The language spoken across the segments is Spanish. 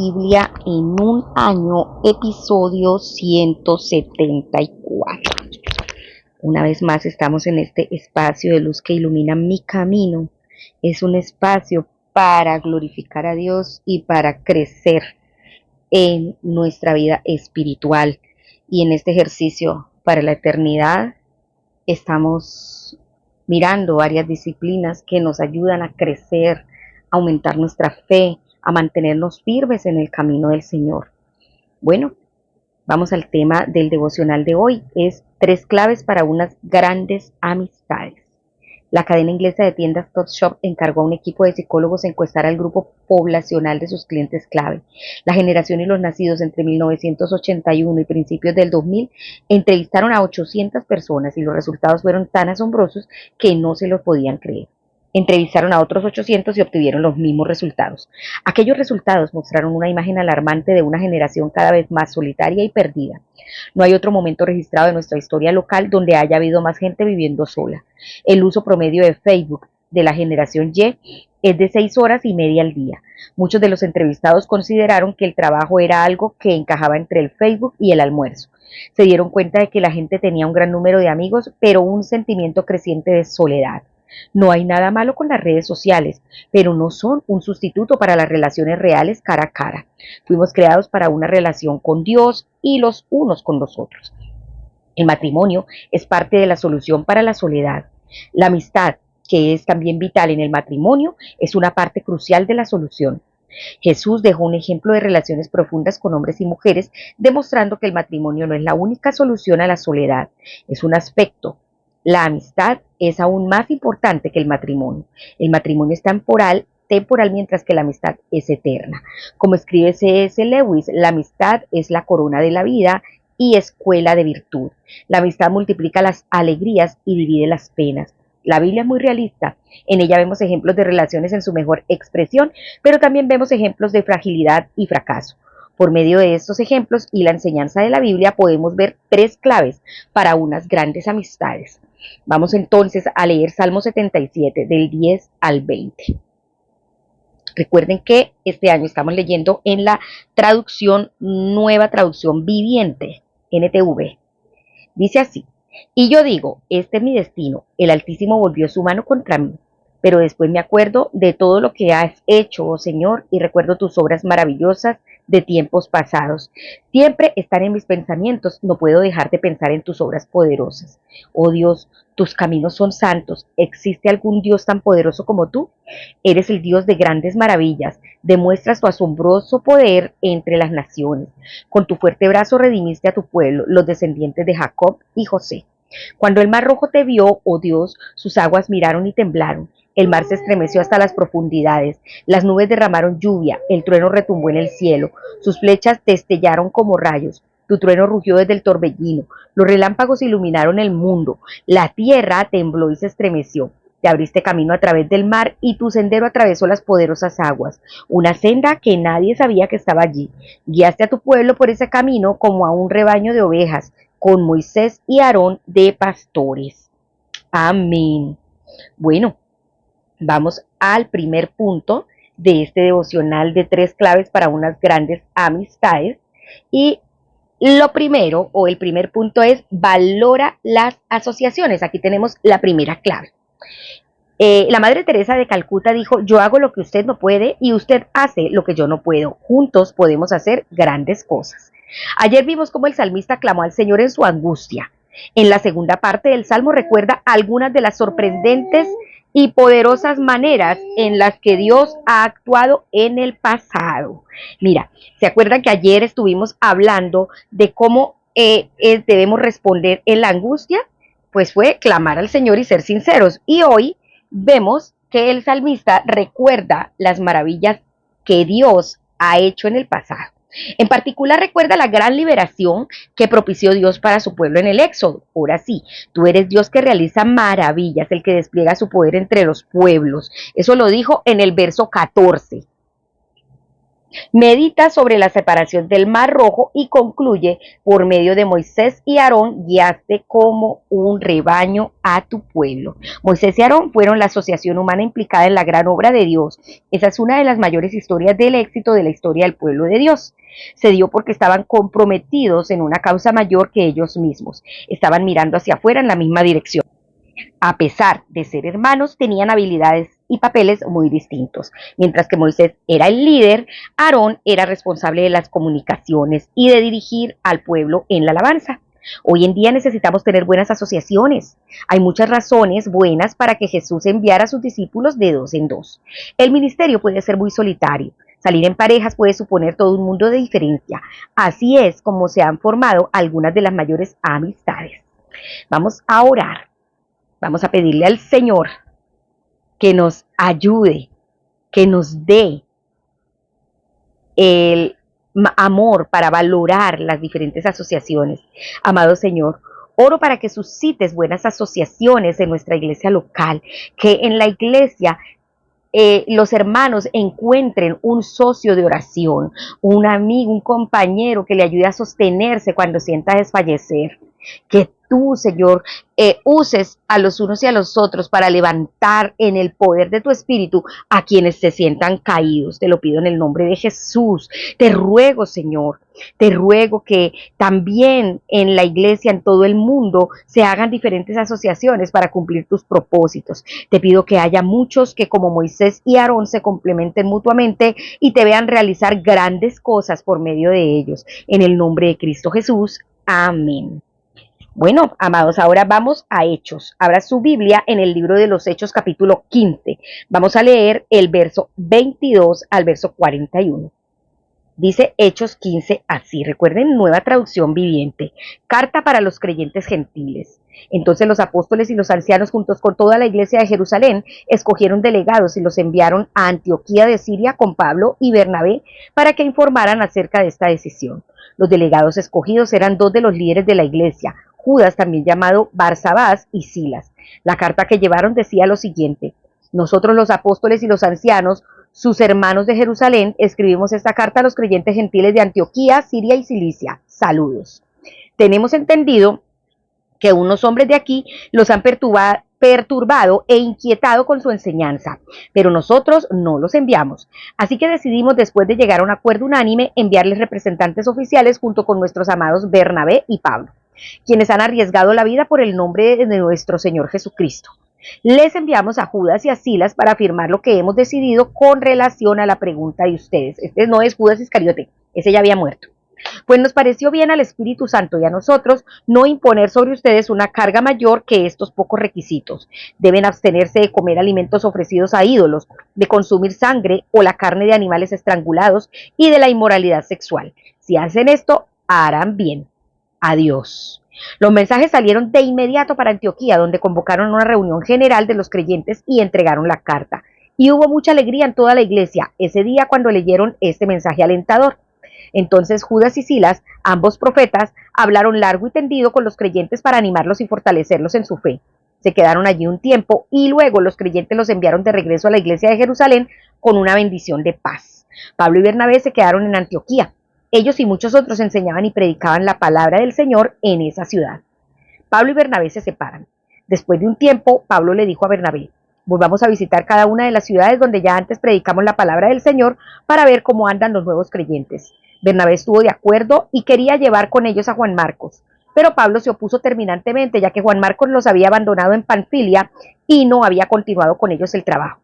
Biblia en un año, episodio 174. Una vez más estamos en este espacio de luz que ilumina mi camino. Es un espacio para glorificar a Dios y para crecer en nuestra vida espiritual. Y en este ejercicio para la eternidad estamos mirando varias disciplinas que nos ayudan a crecer, a aumentar nuestra fe, a mantenernos firmes en el camino del Señor. Bueno, vamos al tema del devocional de hoy. Es 3 claves para unas grandes amistades. La cadena inglesa de tiendas Topshop encargó a un equipo de psicólogos encuestar al grupo poblacional de sus clientes clave. La generación y los nacidos entre 1981 y principios del 2000 entrevistaron a 800 personas y los resultados fueron tan asombrosos que no se los podían creer. Entrevistaron a otros 800 y obtuvieron los mismos resultados. Aquellos resultados mostraron una imagen alarmante de una generación cada vez más solitaria y perdida. No hay otro momento registrado en nuestra historia local donde haya habido más gente viviendo sola. El uso promedio de Facebook de la generación Y es de 6 horas y media al día. Muchos de los entrevistados consideraron que el trabajo era algo que encajaba entre el Facebook y el almuerzo. Se dieron cuenta de que la gente tenía un gran número de amigos, pero un sentimiento creciente de soledad. No hay nada malo con las redes sociales, pero no son un sustituto para las relaciones reales cara a cara. Fuimos creados para una relación con Dios y los unos con los otros. El matrimonio es parte de la solución para la soledad. La amistad, que es también vital en el matrimonio, es una parte crucial de la solución. Jesús dejó un ejemplo de relaciones profundas con hombres y mujeres, demostrando que el matrimonio no es la única solución a la soledad, es un aspecto. La amistad es aún más importante que el matrimonio. El matrimonio es temporal, mientras que la amistad es eterna. Como escribe C.S. Lewis, la amistad es la corona de la vida y escuela de virtud. La amistad multiplica las alegrías y divide las penas. La Biblia es muy realista. En ella vemos ejemplos de relaciones en su mejor expresión, pero también vemos ejemplos de fragilidad y fracaso. Por medio de estos ejemplos y la enseñanza de la Biblia podemos ver 3 claves para unas grandes amistades. Vamos entonces a leer Salmo 77 del 10 al 20. Recuerden que este año estamos leyendo en la nueva traducción viviente, NTV. Dice así: y yo digo, este es mi destino, el Altísimo volvió su mano contra mí. Pero después me acuerdo de todo lo que has hecho, oh Señor, y recuerdo tus obras maravillosas de tiempos pasados. Siempre están en mis pensamientos, no puedo dejar de pensar en tus obras poderosas. Oh Dios, tus caminos son santos. ¿Existe algún Dios tan poderoso como tú? Eres el Dios de grandes maravillas. Demuestras tu asombroso poder entre las naciones. Con tu fuerte brazo redimiste a tu pueblo, los descendientes de Jacob y José. Cuando el mar rojo te vio, oh Dios, sus aguas miraron y temblaron. El mar se estremeció hasta las profundidades, las nubes derramaron lluvia, el trueno retumbó en el cielo, sus flechas destellaron como rayos, tu trueno rugió desde el torbellino, los relámpagos iluminaron el mundo, la tierra tembló y se estremeció. Te abriste camino a través del mar y tu sendero atravesó las poderosas aguas, una senda que nadie sabía que estaba allí. Guiaste a tu pueblo por ese camino como a un rebaño de ovejas, con Moisés y Aarón de pastores. Amén. Bueno, vamos al primer punto de este devocional de 3 claves para unas grandes amistades. Y lo primero, o el primer punto es: valora las asociaciones. Aquí tenemos la primera clave. La Madre Teresa de Calcuta dijo: yo hago lo que usted no puede y usted hace lo que yo no puedo. Juntos podemos hacer grandes cosas. Ayer vimos cómo el salmista clamó al Señor en su angustia. En la segunda parte del Salmo recuerda algunas de las sorprendentes y poderosas maneras en las que Dios ha actuado en el pasado. Mira, ¿se acuerdan que ayer estuvimos hablando de cómo debemos responder en la angustia? Pues fue clamar al Señor y ser sinceros. Y hoy vemos que el salmista recuerda las maravillas que Dios ha hecho en el pasado. En particular recuerda la gran liberación que propició Dios para su pueblo en el Éxodo. Ahora sí, tú eres Dios que realiza maravillas, el que despliega su poder entre los pueblos. Eso lo dijo en el verso 14. Medita sobre la separación del Mar Rojo y concluye: por medio de Moisés y Aarón guiaste como un rebaño a tu pueblo. Moisés y Aarón fueron la asociación humana implicada en la gran obra de Dios. Esa es una de las mayores historias del éxito de la historia del pueblo de Dios. Se dio porque estaban comprometidos en una causa mayor que ellos mismos. Estaban mirando hacia afuera en la misma dirección. A pesar de ser hermanos, tenían habilidades y papeles muy distintos. Mientras que Moisés era el líder, Aarón era responsable de las comunicaciones y de dirigir al pueblo en la alabanza. Hoy en día necesitamos tener buenas asociaciones. Hay muchas razones buenas para que Jesús enviara a sus discípulos de dos en dos. El ministerio puede ser muy solitario. Salir en parejas puede suponer todo un mundo de diferencia. Así es como se han formado algunas de las mayores amistades. Vamos a orar. Vamos a pedirle al Señor que nos ayude, que nos dé el amor para valorar las diferentes asociaciones. Amado Señor, oro para que suscites buenas asociaciones en nuestra iglesia local, que en la iglesia los hermanos encuentren un socio de oración, un amigo, un compañero que le ayude a sostenerse cuando sienta desfallecer. Que tú, Señor, uses a los unos y a los otros para levantar en el poder de tu Espíritu a quienes se sientan caídos. Te lo pido en el nombre de Jesús. Te ruego, Señor, te ruego que también en la iglesia, en todo el mundo, se hagan diferentes asociaciones para cumplir tus propósitos. Te pido que haya muchos que, como Moisés y Aarón, se complementen mutuamente y te vean realizar grandes cosas por medio de ellos. En el nombre de Cristo Jesús. Amén. Bueno, amados, ahora vamos a Hechos. Abra su Biblia en el libro de los Hechos, capítulo 15. Vamos a leer el verso 22 al verso 41. Dice Hechos 15 así, recuerden, nueva traducción viviente: carta para los creyentes gentiles. Entonces los apóstoles y los ancianos, juntos con toda la iglesia de Jerusalén, escogieron delegados y los enviaron a Antioquía de Siria con Pablo y Bernabé para que informaran acerca de esta decisión. Los delegados escogidos eran dos de los líderes de la iglesia, Judas, también llamado Barsabás, y Silas. La carta que llevaron decía lo siguiente: nosotros los apóstoles y los ancianos, sus hermanos de Jerusalén, escribimos esta carta a los creyentes gentiles de Antioquía, Siria y Cilicia. Saludos. Tenemos entendido que unos hombres de aquí los han perturbado e inquietado con su enseñanza, pero nosotros no los enviamos. Así que decidimos, después de llegar a un acuerdo unánime, enviarles representantes oficiales junto con nuestros amados Bernabé y Pablo, quienes han arriesgado la vida por el nombre de nuestro Señor Jesucristo. Les enviamos a Judas y a Silas para afirmar lo que hemos decidido con relación a la pregunta de ustedes. Este no es Judas Iscariote, ese ya había muerto. Pues nos pareció bien al Espíritu Santo y a nosotros no imponer sobre ustedes una carga mayor que estos pocos requisitos. Deben abstenerse de comer alimentos ofrecidos a ídolos, de consumir sangre o la carne de animales estrangulados y de la inmoralidad sexual. Si hacen esto, harán bien. Adiós. Los mensajes salieron de inmediato para Antioquía, donde convocaron una reunión general de los creyentes y entregaron la carta. Y hubo mucha alegría en toda la iglesia ese día cuando leyeron este mensaje alentador. Entonces Judas y Silas, ambos profetas, hablaron largo y tendido con los creyentes para animarlos y fortalecerlos en su fe. Se quedaron allí un tiempo y luego los creyentes los enviaron de regreso a la iglesia de Jerusalén con una bendición de paz. Pablo y Bernabé se quedaron en Antioquía. Ellos y muchos otros enseñaban y predicaban la palabra del Señor en esa ciudad. Pablo y Bernabé se separan. Después de un tiempo, Pablo le dijo a Bernabé: volvamos a visitar cada una de las ciudades donde ya antes predicamos la palabra del Señor para ver cómo andan los nuevos creyentes. Bernabé estuvo de acuerdo y quería llevar con ellos a Juan Marcos, pero Pablo se opuso terminantemente, ya que Juan Marcos los había abandonado en Panfilia y no había continuado con ellos el trabajo.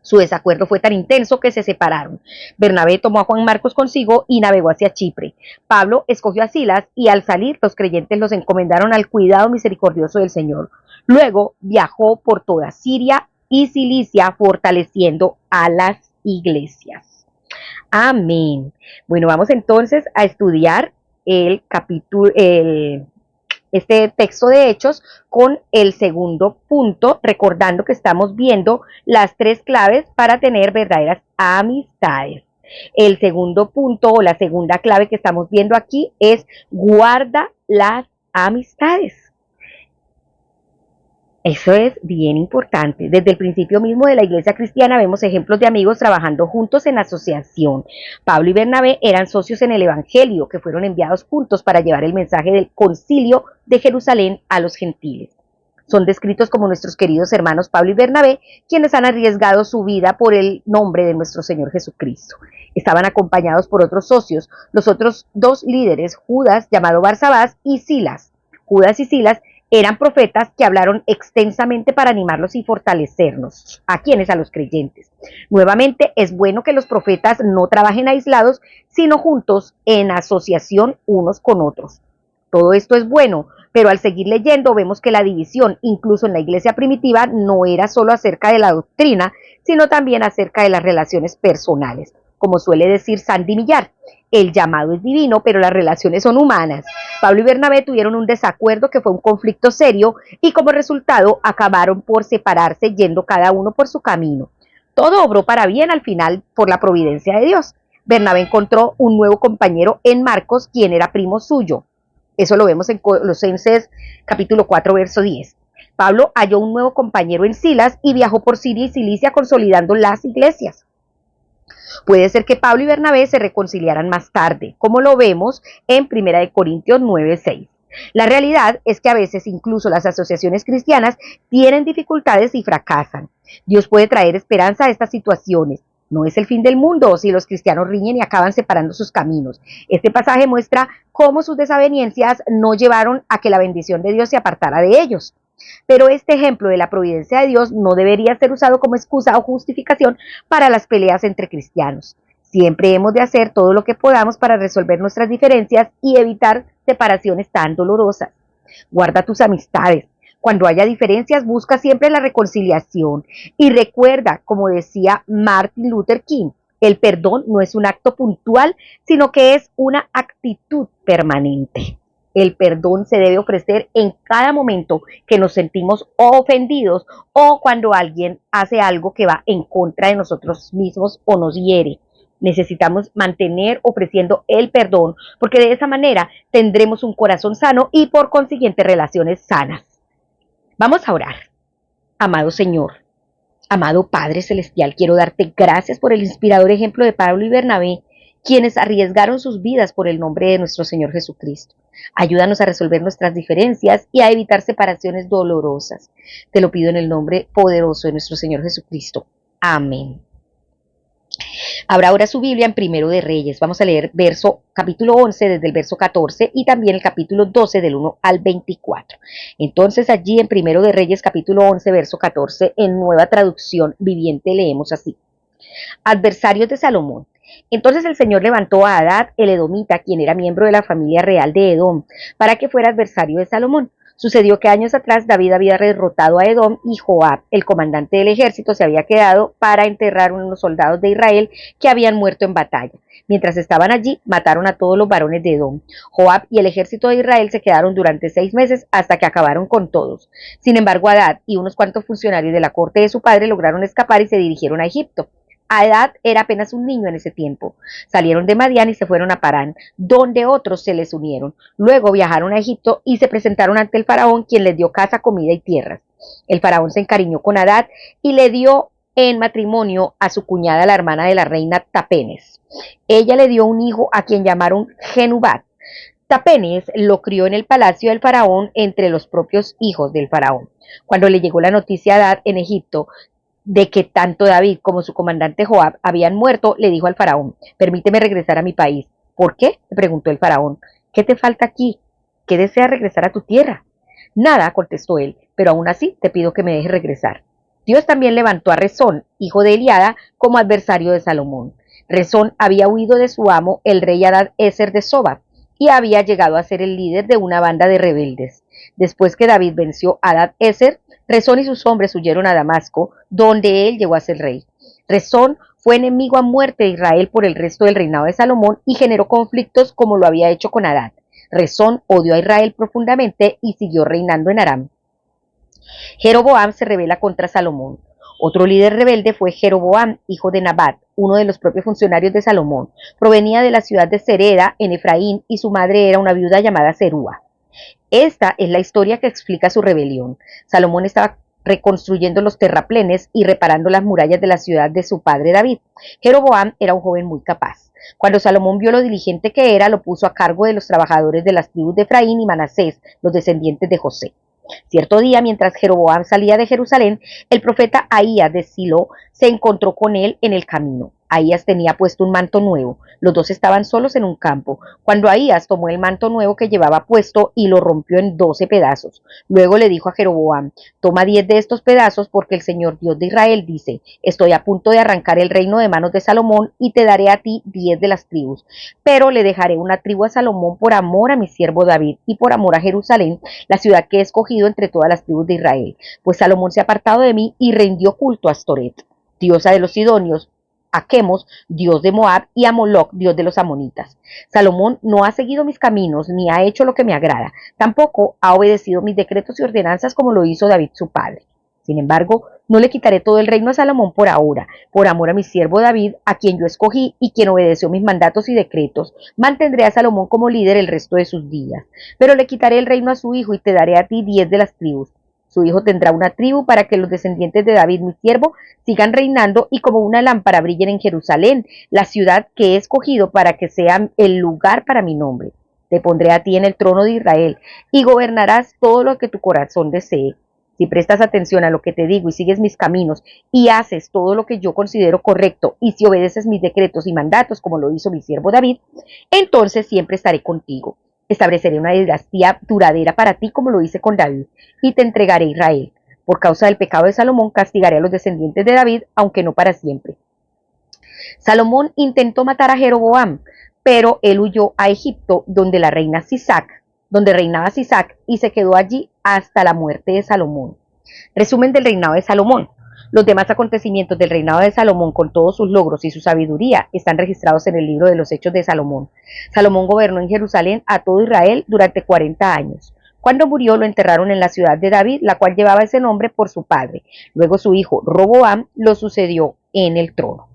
Su desacuerdo fue tan intenso que se separaron. Bernabé tomó a Juan Marcos consigo y navegó hacia Chipre. Pablo escogió a Silas y al salir los creyentes los encomendaron al cuidado misericordioso del Señor. Luego viajó por toda Siria y Cilicia fortaleciendo a las iglesias. Amén. Bueno, vamos entonces a estudiar este texto de Hechos con el segundo punto, recordando que estamos viendo las tres claves para tener verdaderas amistades. El segundo punto o la segunda clave que estamos viendo aquí es: guarda las amistades. Eso es bien importante. Desde el principio mismo de la iglesia cristiana vemos ejemplos de amigos trabajando juntos en asociación. Pablo y Bernabé eran socios en el Evangelio, que fueron enviados juntos para llevar el mensaje del concilio de Jerusalén a los gentiles. Son descritos como nuestros queridos hermanos Pablo y Bernabé, quienes han arriesgado su vida por el nombre de nuestro Señor Jesucristo. Estaban acompañados por otros socios, los otros dos líderes, Judas, llamado Barsabás, y Silas. Judas y Silas eran profetas que hablaron extensamente para animarlos y fortalecernos. ¿A quiénes? A los creyentes. Nuevamente, es bueno que los profetas no trabajen aislados, sino juntos en asociación unos con otros. Todo esto es bueno, pero al seguir leyendo vemos que la división, incluso en la iglesia primitiva, no era solo acerca de la doctrina, sino también acerca de las relaciones personales. Como suele decir Sandy Millar, el llamado es divino, pero las relaciones son humanas. Pablo y Bernabé tuvieron un desacuerdo que fue un conflicto serio y como resultado acabaron por separarse yendo cada uno por su camino. Todo obró para bien al final por la providencia de Dios. Bernabé encontró un nuevo compañero en Marcos, quien era primo suyo. Eso lo vemos en Colosenses capítulo 4, verso 10. Pablo halló un nuevo compañero en Silas y viajó por Siria y Cilicia consolidando las iglesias. Puede ser que Pablo y Bernabé se reconciliaran más tarde, como lo vemos en 1 Corintios 9:6. La realidad es que a veces incluso las asociaciones cristianas tienen dificultades y fracasan. Dios puede traer esperanza a estas situaciones. No es el fin del mundo si los cristianos riñen y acaban separando sus caminos. Este pasaje muestra cómo sus desavenencias no llevaron a que la bendición de Dios se apartara de ellos. Pero este ejemplo de la providencia de Dios no debería ser usado como excusa o justificación para las peleas entre cristianos. Siempre hemos de hacer todo lo que podamos para resolver nuestras diferencias y evitar separaciones tan dolorosas. Guarda tus amistades. Cuando haya diferencias, busca siempre la reconciliación. Y recuerda, como decía Martin Luther King, el perdón no es un acto puntual, sino que es una actitud permanente. El perdón se debe ofrecer en cada momento que nos sentimos ofendidos o cuando alguien hace algo que va en contra de nosotros mismos o nos hiere. Necesitamos mantener ofreciendo el perdón porque de esa manera tendremos un corazón sano y por consiguiente relaciones sanas. Vamos a orar. Amado Señor, amado Padre Celestial, quiero darte gracias por el inspirador ejemplo de Pablo y Bernabé, quienes arriesgaron sus vidas por el nombre de nuestro Señor Jesucristo. Ayúdanos a resolver nuestras diferencias y a evitar separaciones dolorosas. Te lo pido en el nombre poderoso de nuestro Señor Jesucristo. Amén. Abra ahora su Biblia en Primero de Reyes. Vamos a leer capítulo 11 desde el verso 14 y también el capítulo 12 del 1 al 24. Entonces allí en Primero de Reyes capítulo 11 verso 14 en Nueva Traducción Viviente leemos así. Adversarios de Salomón. Entonces el Señor levantó a Hadad el edomita, quien era miembro de la familia real de Edom, para que fuera adversario de Salomón. Sucedió que años atrás David había derrotado a Edom y Joab, el comandante del ejército, se había quedado para enterrar a unos soldados de Israel que habían muerto en batalla. Mientras estaban allí, mataron a todos los varones de Edom. Joab y el ejército de Israel se quedaron durante 6 meses hasta que acabaron con todos. Sin embargo, Hadad y unos cuantos funcionarios de la corte de su padre lograron escapar y se dirigieron a Egipto. Hadad era apenas un niño en ese tiempo. Salieron de Madián y se fueron a Parán, donde otros se les unieron. Luego viajaron a Egipto y se presentaron ante el faraón, quien les dio casa, comida y tierras. El faraón se encariñó con Hadad y le dio en matrimonio a su cuñada, la hermana de la reina Tapenes. Ella le dio un hijo a quien llamaron Genubat. Tapenes lo crió en el palacio del faraón entre los propios hijos del faraón. Cuando le llegó la noticia a Hadad en Egipto de que tanto David como su comandante Joab habían muerto, le dijo al faraón: permíteme regresar a mi país. ¿Por qué?, le preguntó el faraón. ¿Qué te falta aquí? ¿Qué deseas regresar a tu tierra? Nada, contestó él, pero aún así te pido que me dejes regresar. Dios también levantó a Rezón, hijo de Eliada, como adversario de Salomón. Rezón había huido de su amo, el rey Hadad-Ezer de Soba, y había llegado a ser el líder de una banda de rebeldes. Después que David venció a Hadad-Ezer, Rezón y sus hombres huyeron a Damasco, donde él llegó a ser rey. Rezón fue enemigo a muerte de Israel por el resto del reinado de Salomón y generó conflictos como lo había hecho con Hadad. Rezón odió a Israel profundamente y siguió reinando en Aram. Jeroboam se rebela contra Salomón. Otro líder rebelde fue Jeroboam, hijo de Nabat, uno de los propios funcionarios de Salomón. Provenía de la ciudad de Sereda, en Efraín, y su madre era una viuda llamada Serúa. Esta es la historia que explica su rebelión. Salomón estaba reconstruyendo los terraplenes y reparando las murallas de la ciudad de su padre David. Jeroboam era un joven muy capaz. Cuando Salomón vio lo diligente que era, lo puso a cargo de los trabajadores de las tribus de Efraín y Manasés, los descendientes de José. Cierto día, mientras Jeroboam salía de Jerusalén, el profeta Ahías de Silo se encontró con él en el camino. Ahías tenía puesto un manto nuevo. Los dos estaban solos en un campo, cuando Ahías tomó el manto nuevo que llevaba puesto y lo rompió en 12 pedazos. Luego le dijo a Jeroboam: toma 10 de estos pedazos, porque el Señor Dios de Israel dice: estoy a punto de arrancar el reino de manos de Salomón y te daré a ti 10 de las tribus. Pero le dejaré una tribu a Salomón por amor a mi siervo David y por amor a Jerusalén, la ciudad que he escogido entre todas las tribus de Israel. Pues Salomón se ha apartado de mí y rindió culto a Astoret, diosa de los sidonios, a Quemos, dios de Moab, y a Moloc, dios de los amonitas. Salomón no ha seguido mis caminos, ni ha hecho lo que me agrada. Tampoco ha obedecido mis decretos y ordenanzas como lo hizo David su padre. Sin embargo, no le quitaré todo el reino a Salomón por ahora, por amor a mi siervo David, a quien yo escogí y quien obedeció mis mandatos y decretos. Mantendré a Salomón como líder el resto de sus días. Pero le quitaré el reino a su hijo y te daré a ti 10 de las tribus. Su hijo tendrá una tribu para que los descendientes de David, mi siervo, sigan reinando y como una lámpara brillen en Jerusalén, la ciudad que he escogido para que sea el lugar para mi nombre. Te pondré a ti en el trono de Israel y gobernarás todo lo que tu corazón desee. Si prestas atención a lo que te digo y sigues mis caminos y haces todo lo que yo considero correcto y si obedeces mis decretos y mandatos como lo hizo mi siervo David, entonces siempre estaré contigo. Estableceré una dinastía duradera para ti como lo hice con David y te entregaré a Israel. Por causa del pecado de Salomón castigaré a los descendientes de David, aunque no para siempre. Salomón intentó matar a Jeroboam, pero él huyó a Egipto, donde reinaba Sisac, y se quedó allí hasta la muerte de Salomón. Resumen del reinado de Salomón. Los demás acontecimientos del reinado de Salomón, con todos sus logros y su sabiduría, están registrados en el libro de los Hechos de Salomón. Salomón gobernó en Jerusalén a todo Israel durante 40 años. Cuando murió, lo enterraron en la ciudad de David, la cual llevaba ese nombre por su padre. Luego su hijo Roboam lo sucedió en el trono.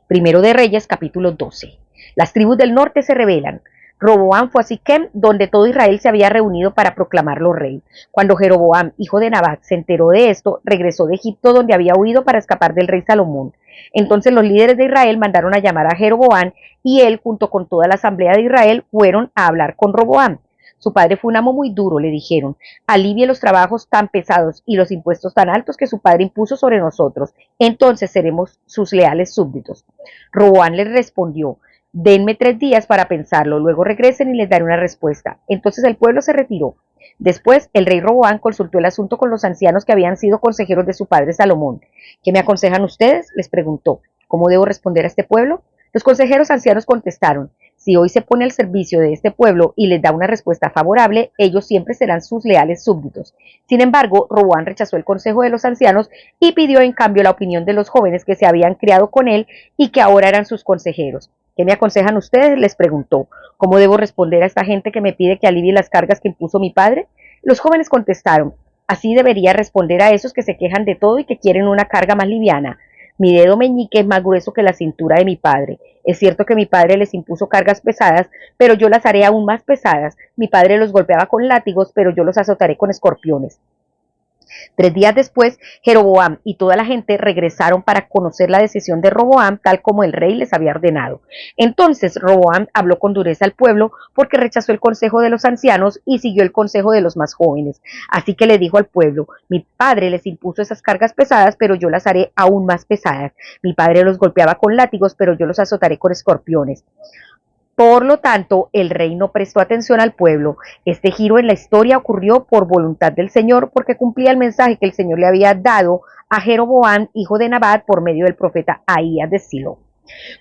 Primero de Reyes, capítulo 12. Las tribus del norte se rebelan. Roboam fue a Siquem, donde todo Israel se había reunido para proclamarlo rey. Cuando Jeroboam, hijo de Nabat, se enteró de esto, regresó de Egipto, donde había huido para escapar del rey Salomón. Entonces los líderes de Israel mandaron a llamar a Jeroboam, y él, junto con toda la asamblea de Israel, fueron a hablar con Roboam. Su padre fue un amo muy duro, le dijeron: alivie los trabajos tan pesados y los impuestos tan altos que su padre impuso sobre nosotros, entonces seremos sus leales súbditos. Roboam les respondió: denme 3 días para pensarlo, luego regresen y les daré una respuesta. Entonces el pueblo se retiró. Después el rey Roboam consultó el asunto con los ancianos que habían sido consejeros de su padre Salomón. ¿Qué me aconsejan ustedes?, les preguntó. ¿Cómo debo responder a este pueblo? Los consejeros ancianos contestaron: si hoy se pone al servicio de este pueblo y les da una respuesta favorable, ellos siempre serán sus leales súbditos. Sin embargo, Roboam rechazó el consejo de los ancianos y pidió en cambio la opinión de los jóvenes que se habían criado con él y que ahora eran sus consejeros. ¿Qué me aconsejan ustedes?, les preguntó. ¿Cómo debo responder a esta gente que me pide que alivie las cargas que impuso mi padre? Los jóvenes contestaron: así debería responder a esos que se quejan de todo y que quieren una carga más liviana. Mi dedo meñique es más grueso que la cintura de mi padre. Es cierto que mi padre les impuso cargas pesadas, pero yo las haré aún más pesadas. Mi padre los golpeaba con látigos, pero yo los azotaré con escorpiones. 3 días después, Jeroboam y toda la gente regresaron para conocer la decisión de Roboam, tal como el rey les había ordenado. Entonces Roboam habló con dureza al pueblo, porque rechazó el consejo de los ancianos y siguió el consejo de los más jóvenes. Así que le dijo al pueblo: mi padre les impuso esas cargas pesadas, pero yo las haré aún más pesadas. Mi padre los golpeaba con látigos, pero yo los azotaré con escorpiones. Por lo tanto, el rey no prestó atención al pueblo. Este giro en la historia ocurrió por voluntad del Señor, porque cumplía el mensaje que el Señor le había dado a Jeroboam, hijo de Nabat, por medio del profeta Ahías de Silo.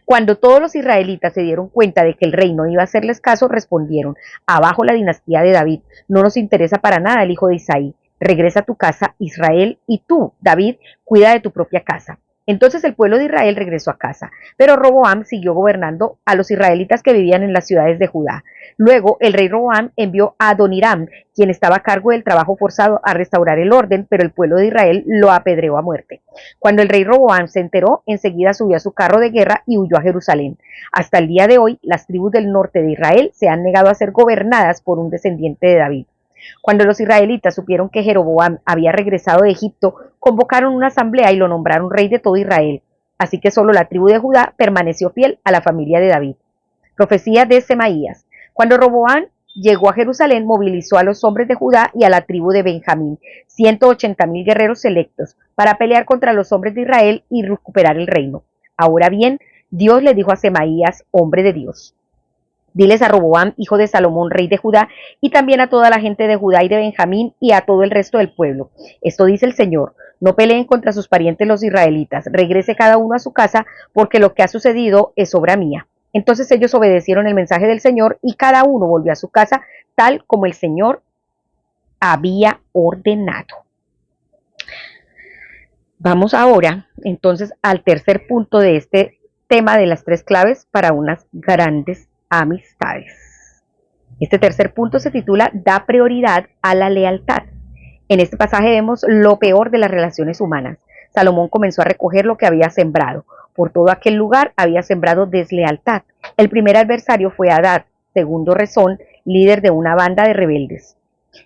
Cuando todos los israelitas se dieron cuenta de que el rey no iba a hacerles caso, respondieron: abajo la dinastía de David, no nos interesa para nada el hijo de Isaí. Regresa a tu casa, Israel, y tú, David, cuida de tu propia casa. Entonces el pueblo de Israel regresó a casa, pero Roboam siguió gobernando a los israelitas que vivían en las ciudades de Judá. Luego el rey Roboam envió a Adoniram, quien estaba a cargo del trabajo forzado, a restaurar el orden, pero el pueblo de Israel lo apedreó a muerte. Cuando el rey Roboam se enteró, enseguida subió a su carro de guerra y huyó a Jerusalén. Hasta el día de hoy, las tribus del norte de Israel se han negado a ser gobernadas por un descendiente de David. Cuando los israelitas supieron que Jeroboam había regresado de Egipto, convocaron una asamblea y lo nombraron rey de todo Israel. Así que solo la tribu de Judá permaneció fiel a la familia de David. Profecía de Semaías. Cuando Roboam llegó a Jerusalén, movilizó a los hombres de Judá y a la tribu de Benjamín, 180,000 guerreros selectos, para pelear contra los hombres de Israel y recuperar el reino. Ahora bien, Dios le dijo a Semaías, hombre de Dios: diles a Roboam, hijo de Salomón, rey de Judá, y también a toda la gente de Judá y de Benjamín y a todo el resto del pueblo. Esto dice el Señor: no peleen contra sus parientes los israelitas, regrese cada uno a su casa, porque lo que ha sucedido es obra mía. Entonces ellos obedecieron el mensaje del Señor y cada uno volvió a su casa tal como el Señor había ordenado. Vamos ahora entonces al tercer punto de este tema de las 3 claves para unas grandes amistades. Este tercer punto se titula Da prioridad a la lealtad. En este pasaje vemos lo peor de las relaciones humanas. Salomón comenzó a recoger lo que había sembrado. Por todo aquel lugar había sembrado deslealtad. El primer adversario fue Hadad, segundo Rezón, líder de una banda de rebeldes.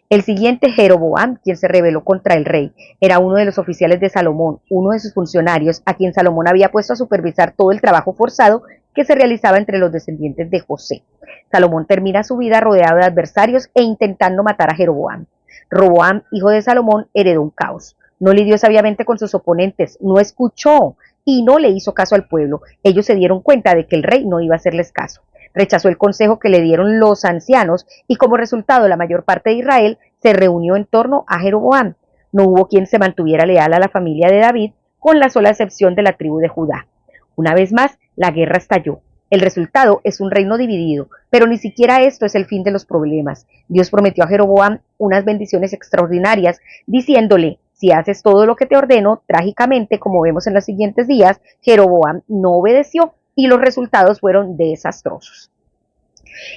El siguiente, Jeroboam, quien se rebeló contra el rey, era uno de los oficiales de Salomón, uno de sus funcionarios, a quien Salomón había puesto a supervisar todo el trabajo forzado que se realizaba entre los descendientes de José. Salomón termina su vida rodeado de adversarios e intentando matar a Jeroboam. Roboam, hijo de Salomón, heredó un caos. No lidió sabiamente con sus oponentes, no escuchó y no le hizo caso al pueblo. Ellos se dieron cuenta de que el rey no iba a hacerles caso. Rechazó el consejo que le dieron los ancianos y como resultado la mayor parte de Israel se reunió en torno a Jeroboam. No hubo quien se mantuviera leal a la familia de David, con la sola excepción de la tribu de Judá. Una vez más, la guerra estalló. El resultado es un reino dividido, pero ni siquiera esto es el fin de los problemas. Dios prometió a Jeroboam unas bendiciones extraordinarias, diciéndole: si haces todo lo que te ordeno. Trágicamente, como vemos en los siguientes días, Jeroboam no obedeció y los resultados fueron desastrosos.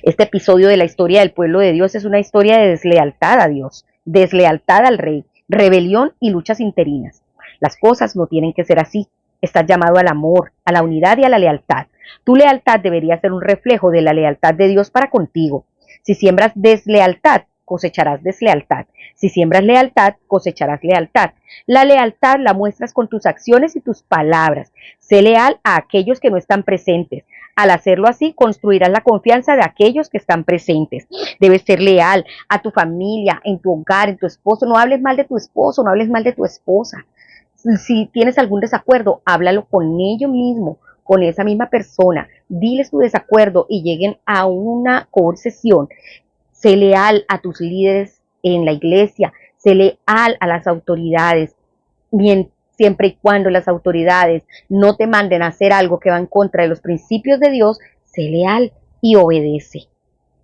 Este episodio de la historia del pueblo de Dios es una historia de deslealtad a Dios, deslealtad al rey, rebelión y luchas interinas. Las cosas no tienen que ser así. Estás llamado al amor, a la unidad y a la lealtad. Tu lealtad debería ser un reflejo de la lealtad de Dios para contigo. Si siembras deslealtad, cosecharás deslealtad. Si siembras lealtad, cosecharás lealtad. La lealtad la muestras con tus acciones y tus palabras. Sé leal a aquellos que no están presentes. Al hacerlo así, construirás la confianza de aquellos que están presentes. Debes ser leal a tu familia, en tu hogar, en tu esposo. No hables mal de tu esposo, no hables mal de tu esposa. Si tienes algún desacuerdo, háblalo con ellos mismos, con esa misma persona. Diles tu desacuerdo y lleguen a una concesión. Sé leal a tus líderes en la iglesia, sé leal a las autoridades, siempre y cuando las autoridades no te manden a hacer algo que va en contra de los principios de Dios. Sé leal y obedece.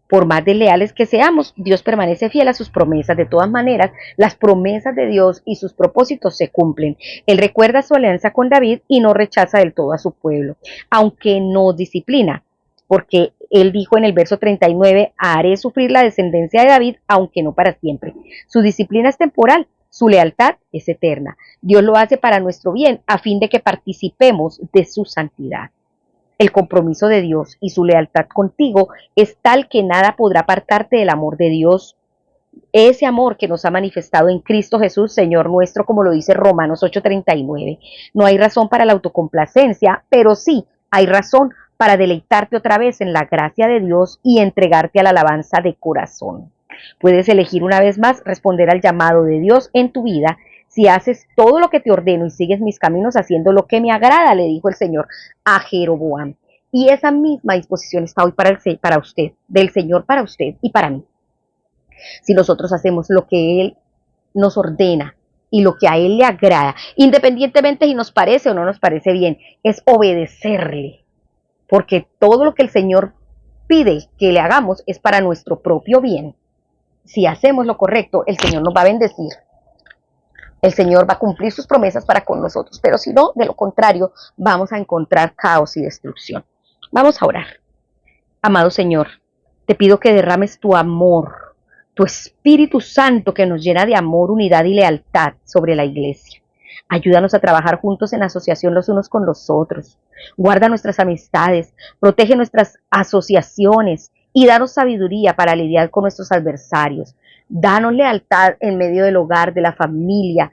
Por más desleales que seamos, Dios permanece fiel a sus promesas. De todas maneras, las promesas de Dios y sus propósitos se cumplen. Él recuerda su alianza con David y no rechaza del todo a su pueblo, aunque nos disciplina, porque él dijo en el verso 39, haré sufrir la descendencia de David, aunque no para siempre. Su disciplina es temporal, su lealtad es eterna. Dios lo hace para nuestro bien, a fin de que participemos de su santidad. El compromiso de Dios y su lealtad contigo es tal que nada podrá apartarte del amor de Dios. Ese amor que nos ha manifestado en Cristo Jesús, Señor nuestro, como lo dice Romanos 8:39. No hay razón para la autocomplacencia, pero sí hay razón para deleitarte otra vez en la gracia de Dios y entregarte a la alabanza de corazón. Puedes elegir una vez más responder al llamado de Dios en tu vida. Si haces todo lo que te ordeno y sigues mis caminos haciendo lo que me agrada, le dijo el Señor a Jeroboam. Y esa misma disposición está hoy para usted, del Señor para usted y para mí. Si nosotros hacemos lo que Él nos ordena y lo que a Él le agrada, independientemente si nos parece o no nos parece bien, es obedecerle. Porque todo lo que el Señor pide que le hagamos es para nuestro propio bien. Si hacemos lo correcto, el Señor nos va a bendecir. El Señor va a cumplir sus promesas para con nosotros, pero si no, de lo contrario, vamos a encontrar caos y destrucción. Vamos a orar. Amado Señor, te pido que derrames tu amor, tu Espíritu Santo que nos llena de amor, unidad y lealtad sobre la iglesia. Ayúdanos a trabajar juntos en asociación los unos con los otros. Guarda nuestras amistades, protege nuestras asociaciones y danos sabiduría para lidiar con nuestros adversarios. Danos lealtad en medio del hogar, de la familia,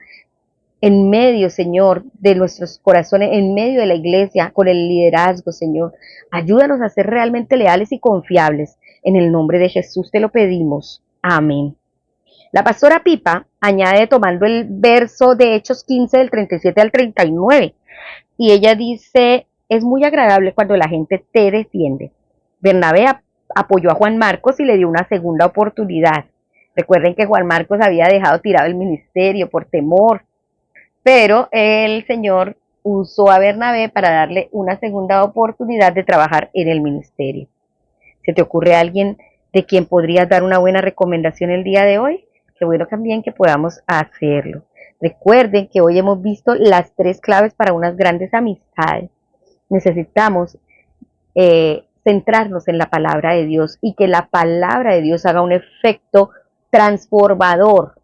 en medio, Señor, de nuestros corazones, en medio de la iglesia, con el liderazgo, Señor. Ayúdanos a ser realmente leales y confiables. En el nombre de Jesús te lo pedimos. Amén. La pastora Pipa añade tomando el verso de Hechos 15 del 37 al 39. Y ella dice, es muy agradable cuando la gente te defiende. Bernabé apoyó a Juan Marcos y le dio una segunda oportunidad. Recuerden que Juan Marcos había dejado tirado el ministerio por temor, pero el Señor usó a Bernabé para darle una segunda oportunidad de trabajar en el ministerio. ¿Se te ocurre alguien de quien podrías dar una buena recomendación el día de hoy? Qué bueno también que podamos hacerlo. Recuerden que hoy hemos visto las 3 claves para unas grandes amistades. Necesitamos centrarnos en la palabra de Dios y que la palabra de Dios haga un efecto transformador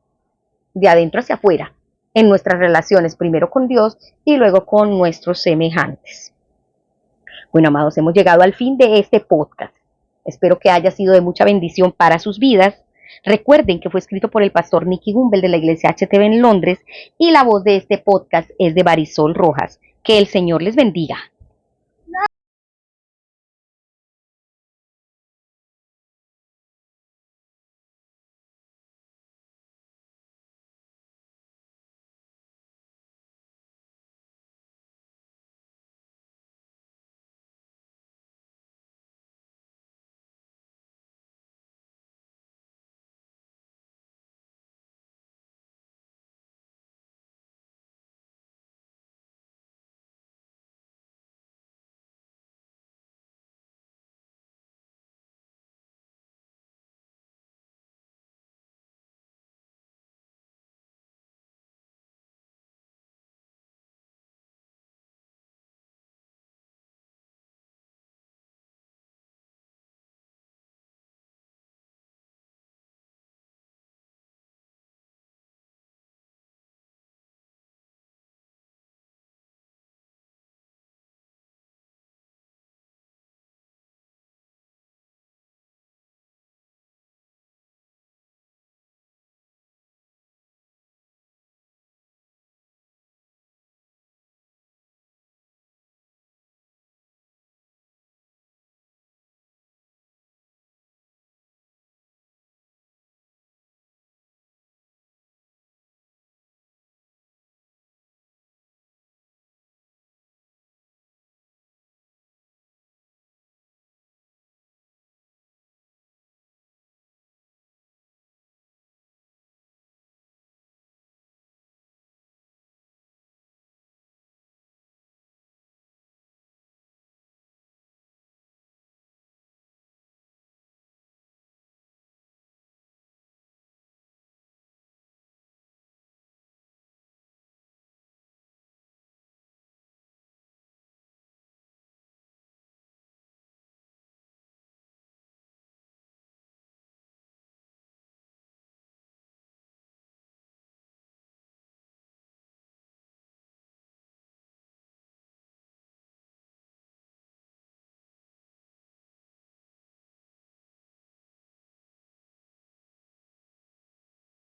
de adentro hacia afuera en nuestras relaciones, primero con Dios y luego con nuestros semejantes. Bueno, amados, hemos llegado al fin de este podcast. Espero que haya sido de mucha bendición para sus vidas. Recuerden que fue escrito por el pastor Nicky Gumbel de la iglesia HTV en Londres y la voz de este podcast es de Marisol Rojas. Que el Señor les bendiga.